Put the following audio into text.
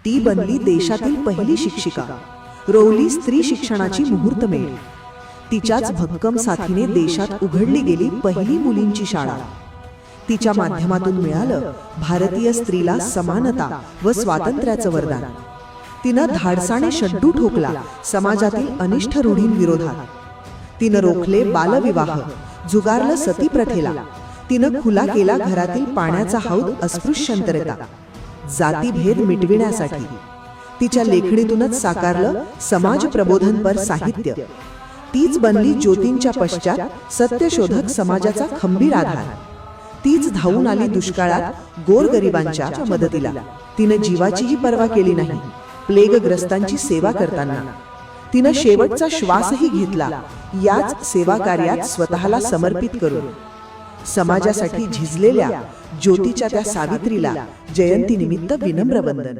ती बनली देशातील पहिली शिक्षिका, रोवली स्त्री शिक्षणाची मुहूर्तमेढ. तिच्याच भक्कम साथीने देशात उघडली गेली पहिली मुलींची शाळा. तिच्या माध्यमातून मिळालं भारतीय स्त्रीला समानता व स्वातंत्र्याचं वरदान. तिनं धाडसाने शड्डू ठोकला समाजातील अनिष्ट रूढींविरोधात. तिनं रोखले बालविवाह, झुगारलं सती प्रथेला. तिनं खुला केला घरातील पाण्याचा हौद अस्पृश्यंतरता, जातीभेद मिटविण्यासाठी. तिच्या लेखणीतूनच साकारलं समाज प्रबोधनपर साहित्य. तीच बनली ज्योतींच्या पश्चात सत्यशोधक समाजाचा खंबीर आधार. तीच धावून आली दुष्काळात गोरगरिबांच्या मदतीला. तिनं जीवाचीही पर्वा केली नाही प्लेगग्रस्तांची सेवा करताना. तिनं शेवटचा श्वासही घेतला याच सेवा कार्यात स्वतःला समर्पित करून. समाजासाठी झिजलेल्या ज्योतीच्या त्या सावित्रीला जयंतीनिमित्त विनम्र वंदन.